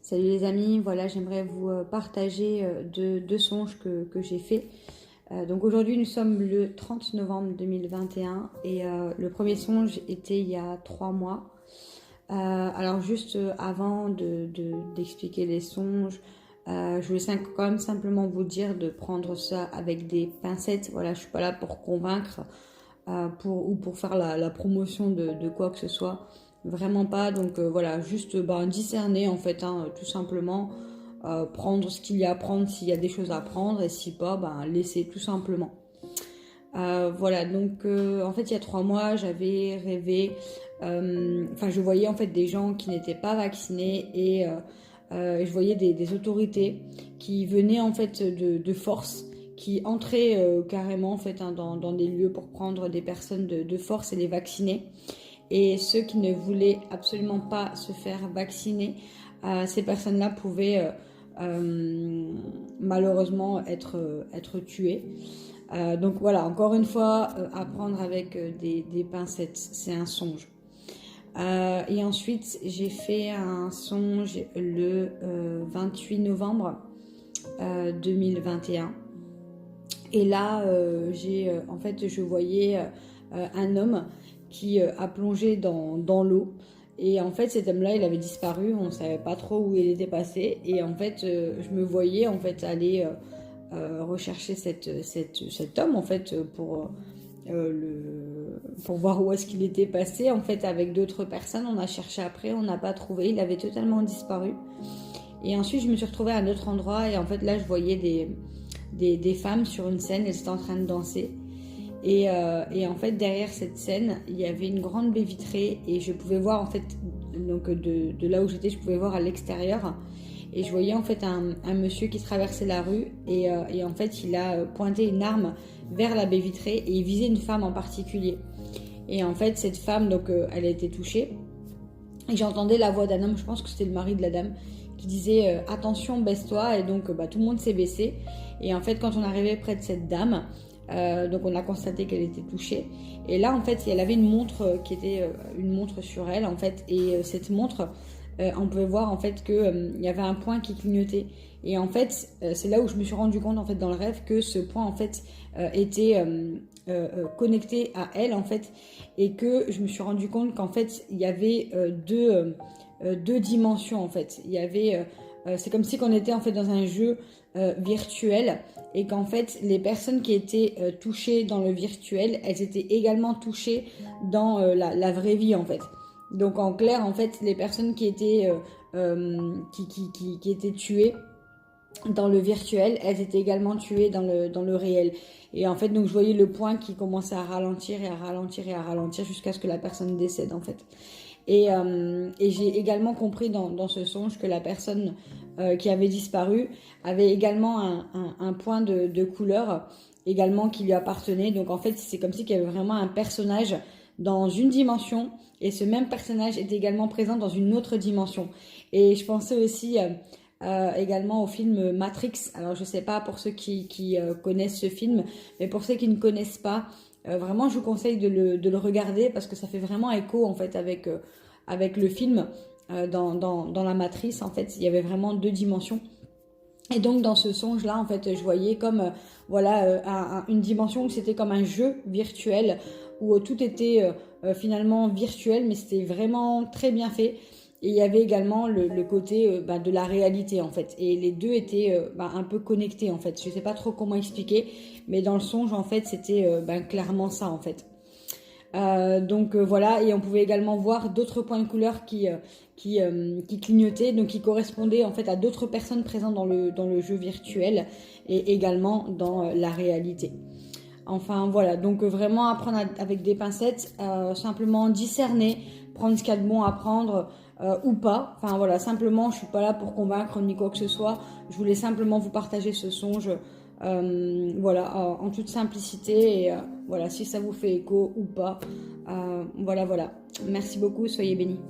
Salut les amis, voilà, j'aimerais vous partager deux songes que j'ai faits. Donc aujourd'hui nous sommes le 30 novembre 2021 et le premier songe était il y a 3 mois. Alors juste avant d'expliquer les songes, je voulais quand même simplement vous dire de prendre ça avec des pincettes. Voilà, je suis pas là pour convaincre ou pour faire la promotion de quoi que ce soit. Vraiment pas. Donc voilà, juste discerner en fait, hein, tout simplement. Prendre ce qu'il y a à prendre s'il y a des choses à prendre et si pas, laisser tout simplement. Voilà, donc en fait il y a 3 mois j'avais rêvé, je voyais en fait des gens qui n'étaient pas vaccinés et je voyais des autorités qui venaient en fait de force, qui entraient carrément en fait, hein, dans des lieux pour prendre des personnes de force et les vacciner. Et ceux qui ne voulaient absolument pas se faire vacciner, ces personnes-là pouvaient malheureusement être tuées. Donc voilà, encore une fois, à prendre avec des pincettes, c'est un songe. Et ensuite, j'ai fait un songe le 28 novembre 2021. Et là, en fait, je voyais un homme qui a plongé dans l'eau. Et en fait, cet homme-là, il avait disparu, on ne savait pas trop où il était passé. Et en fait, je me voyais en fait aller rechercher cet homme en fait pour voir où est-ce qu'il était passé. En fait, avec d'autres personnes, on a cherché après, on n'a pas trouvé, il avait totalement disparu. Et ensuite, je me suis retrouvée à un autre endroit et en fait, là, je voyais des femmes sur une scène, elles étaient en train de danser. Et en fait, derrière cette scène, il y avait une grande baie vitrée et je pouvais voir en fait, donc de là où j'étais, je pouvais voir à l'extérieur. Et je voyais en fait un monsieur qui traversait la rue et en fait, il a pointé une arme vers la baie vitrée et il visait une femme en particulier. Et en fait, cette femme, donc, elle a été touchée. Et j'entendais la voix d'un homme, je pense que c'était le mari de la dame, qui disait attention, baisse-toi. Et donc, tout le monde s'est baissé. Et en fait, quand on arrivait près de cette dame, donc on a constaté qu'elle était touchée. Et là, en fait, elle avait une montre qui était une montre sur elle, en fait. Et cette montre, on pouvait voir en fait qu'il y avait un point qui clignotait. Et en fait, c'est là où je me suis rendu compte en fait dans le rêve que ce point en fait était connecté à elle en fait, et que je me suis rendu compte qu'en fait il y avait deux dimensions en fait. Il y avait, c'est comme si on était en fait dans un jeu virtuel et qu'en fait les personnes qui étaient touchées dans le virtuel, elles étaient également touchées dans la vraie vie en fait. Donc en clair, en fait, les personnes qui étaient qui étaient tuées dans le virtuel, elles étaient également tuées dans le réel. Et en fait, donc je voyais le point qui commençait à ralentir et à ralentir et à ralentir jusqu'à ce que la personne décède en fait. Et j'ai également compris dans ce songe que la personne qui avait disparu avait également un point de couleur également qui lui appartenait. Donc en fait, c'est comme si il y avait vraiment un personnage dans une dimension et ce même personnage était également présent dans une autre dimension. Et je pensais aussi également au film Matrix. Alors je sais pas pour ceux qui connaissent ce film, mais pour ceux qui ne connaissent pas, vraiment je vous conseille de le regarder parce que ça fait vraiment écho en fait avec le film. Dans la matrice en fait il y avait vraiment 2 dimensions. Et donc dans ce songe là en fait je voyais comme une dimension où c'était comme un jeu virtuel où tout était finalement virtuel, mais c'était vraiment très bien fait. Et il y avait également le côté de la réalité en fait. Et les deux étaient un peu connectés en fait. Je sais pas trop comment expliquer, mais dans le songe en fait c'était clairement ça en fait. Donc voilà, et on pouvait également voir d'autres points de couleur qui clignotaient, donc qui correspondaient en fait à d'autres personnes présentes dans le jeu virtuel et également dans la réalité. Enfin voilà, donc vraiment apprendre avec des pincettes, simplement discerner, prendre ce qu'il y a de bon à prendre ou pas. Enfin voilà, simplement je suis pas là pour convaincre ni quoi que ce soit, je voulais simplement vous partager ce songe. En toute simplicité et voilà, si ça vous fait écho ou pas, voilà. Merci beaucoup, soyez bénis.